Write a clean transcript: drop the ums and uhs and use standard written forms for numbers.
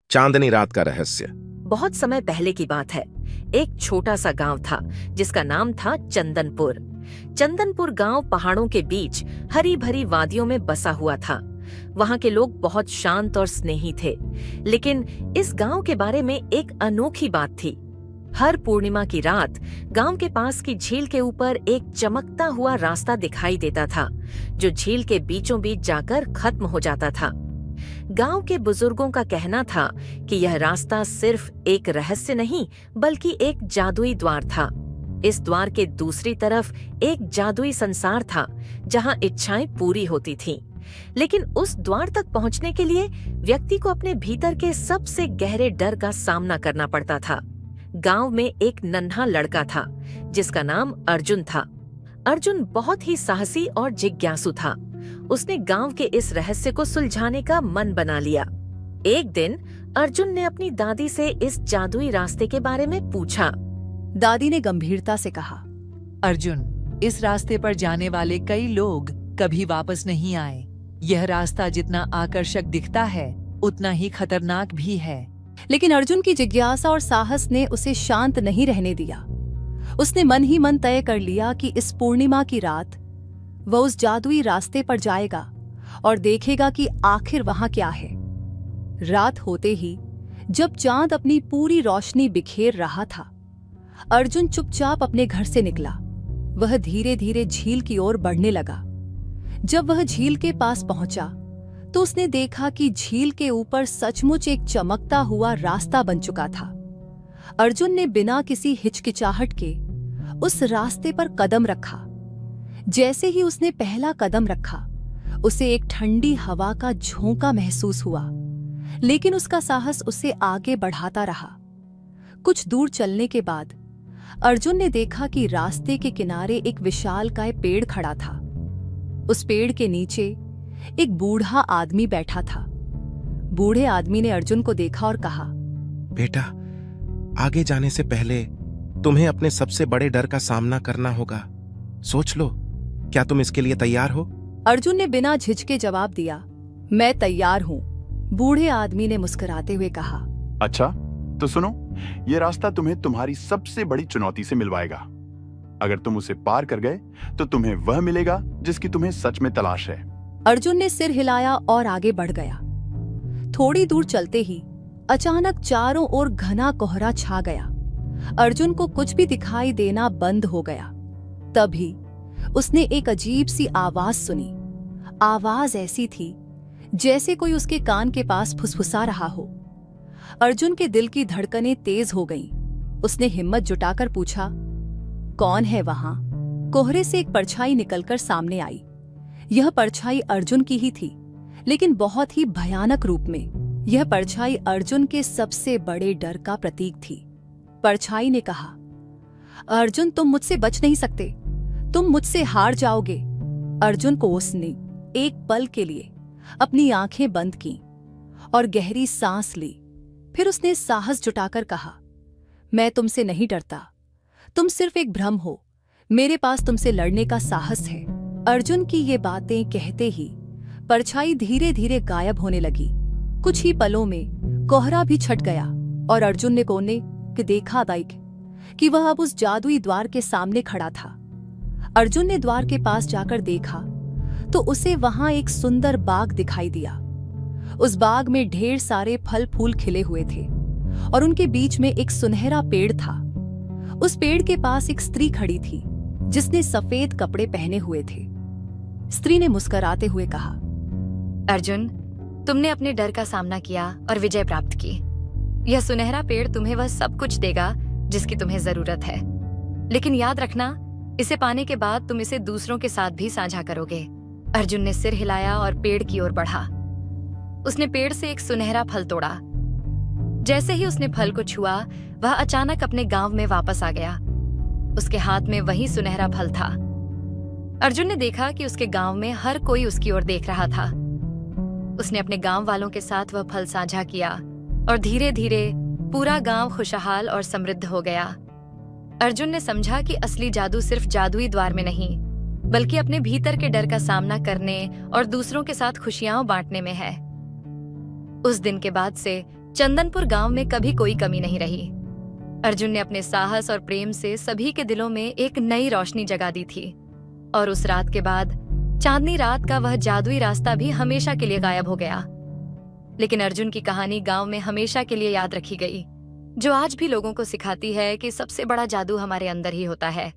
चांदनी रात का रहस्य। बहुत समय पहले की बात है। एक छोटा सा गांव था जिसका नाम था चंदनपुर। चंदनपुर गांव पहाड़ों के बीच हरी भरी वादियों में बसा हुआ था। वहां के लोग बहुत शांत और स्नेही थे। लेकिन इस गांव के बारे में एक अनोखी बात थी। हर पूर्णिमा की रात गांव के पास की झील के ऊपर एक चमकता हुआ रास्ता दिखाई देता था, जो झील के बीचों बीच जाकर खत्म हो जाता था। गांव के बुजुर्गों का कहना था कि यह रास्ता सिर्फ एक रहस्य नहीं, बल्कि एक जादुई द्वार था। इस द्वार के दूसरी तरफ एक जादुई संसार था, जहां इच्छाएं पूरी होती थीं। लेकिन उस द्वार तक पहुंचने के लिए व्यक्ति को अपने भीतर के सबसे गहरे डर का सामना करना पड़ता था। गांव में एक नन्हा लड़का था जिसका नाम अर्जुन था। अर्जुन बहुत ही साहसी और जिज्ञासु था। उसने गांव के इस रहस्य को सुलझाने का मन बना लिया। एक दिन अर्जुन ने अपनी दादी से इस जादुई रास्ते के बारे में पूछा। दादी ने गंभीरता से कहा, अर्जुन, इस रास्ते पर जाने वाले कई लोग कभी वापस नहीं आए। यह रास्ता जितना आकर्षक दिखता है, उतना ही खतरनाक भी है। लेकिन अर्जुन की जिज्ञासा और साहस ने उसे शांत नहीं रहने दिया। उसने मन ही मन तय कर लिया कि इस पूर्णिमा की रात वह उस जादुई रास्ते पर जाएगा और देखेगा कि आखिर वहां क्या है। रात होते ही जब चांद अपनी पूरी रोशनी बिखेर रहा था, अर्जुन चुपचाप अपने घर से निकला। वह धीरे धीरे झील की ओर बढ़ने लगा। जब वह झील के पास पहुंचा तो उसने देखा कि झील के ऊपर सचमुच एक चमकता हुआ रास्ता बन चुका था। अर्जुन ने बिना किसी हिचकिचाहट के उस रास्ते पर कदम रखा। जैसे ही उसने पहला कदम रखा, उसे एक ठंडी हवा का झोंका महसूस हुआ, लेकिन उसका साहस उसे आगे बढ़ाता रहा। कुछ दूर चलने के बाद अर्जुन ने देखा कि रास्ते के किनारे एक विशालकाय पेड़ खड़ा था। उस पेड़ के नीचे एक बूढ़ा आदमी बैठा था। बूढ़े आदमी ने अर्जुन को देखा और कहा, बेटा, आगे जाने से पहले तुम्हें अपने सबसे बड़े डर का सामना करना होगा। सोच लो, क्या तुम इसके लिए तैयार हो? अर्जुन ने बिना झिझके जवाब दिया, मैं तैयार हूँ। बूढ़े आदमी ने मुस्कुराते हुए कहा, अच्छा, तो सुनो, ये रास्ता तुम्हें तुम्हारी सबसे बड़ी चुनौती से मिलवाएगा। अगर तुम उसे पार कर गए तो तुम्हें वह मिलेगा जिसकी तुम्हें सच में तलाश है। अर्जुन ने सिर हिलाया और आगे बढ़ गया। थोड़ी दूर चलते ही अचानक चारों ओर घना कोहरा छा गया। अर्जुन को कुछ भी दिखाई देना बंद हो गया। तभी उसने एक अजीब सी आवाज सुनी। आवाज ऐसी थी जैसे कोई उसके कान के पास फुसफुसा रहा हो। अर्जुन के दिल की धड़कनें तेज हो गईं। उसने हिम्मत जुटाकर पूछा, कौन है वहां? कोहरे से एक परछाई निकलकर सामने आई। यह परछाई अर्जुन की ही थी, लेकिन बहुत ही भयानक रूप में। यह परछाई अर्जुन के सबसे बड़े डर का प्रतीक थी। परछाई ने कहा, अर्जुन, तुम मुझसे बच नहीं सकते, तुम मुझसे हार जाओगे। अर्जुन को उसने एक पल के लिए अपनी आंखें बंद की और गहरी सांस ली। फिर उसने साहस जुटाकर कहा, मैं तुमसे नहीं डरता, तुम सिर्फ एक भ्रम हो। मेरे पास तुमसे लड़ने का साहस है। अर्जुन की ये बातें कहते ही परछाई धीरे धीरे गायब होने लगी। कुछ ही पलों में कोहरा भी छट गया और अर्जुन ने कोने के देखा कि वह अब उस जादुई द्वार के सामने खड़ा था। अर्जुन ने द्वार के पास जाकर देखा तो उसे वहां एक सुंदर बाग दिखाई दिया। उस बाग में ढेर सारे फल फूल खिले हुए थे और उनके बीच में एक सुनहरा पेड़ था। उस पेड़ के पास एक स्त्री खड़ी थी जिसने सफेद कपड़े पहने हुए थे। स्त्री ने मुस्कुराते हुए कहा, अर्जुन, तुमने अपने डर का सामना किया और विजय प्राप्त की। यह सुनहरा पेड़ तुम्हें वह सब कुछ देगा जिसकी तुम्हें जरूरत है। लेकिन याद रखना, इसे पाने के बाद तुम इसे दूसरों के साथ भी साझा करोगे। अर्जुन ने सिर हिलाया और पेड़ की ओर बढ़ा। उसने पेड़ से एक सुनहरा फल तोड़ा। जैसे ही उसने फल को छुआ, वह अचानक अपने गांव में वापस आ गया। उसके हाथ में वही सुनहरा फल था। अर्जुन ने देखा कि उसके गांव में हर कोई उसकी ओर देख रहा था। उसने अपने गांव वालों के साथ वह फल साझा किया और धीरे धीरे पूरा गांव खुशहाल और समृद्ध हो गया। अर्जुन ने समझा कि असली जादू सिर्फ जादुई द्वार में नहीं, बल्कि अपने भीतर के डर का सामना करने और दूसरों के साथ खुशियां बांटने में है। उस दिन के बाद से चंदनपुर गांव में कभी कोई कमी नहीं रही। अर्जुन ने अपने साहस और प्रेम से सभी के दिलों में एक नई रोशनी जगा दी थी। और उस रात के बाद चांदनी रात का वह जादुई रास्ता भी हमेशा के लिए गायब हो गया। लेकिन अर्जुन की कहानी गांव में हमेशा के लिए याद रखी गई, जो आज भी लोगों को सिखाती है कि सबसे बड़ा जादू हमारे अंदर ही होता है।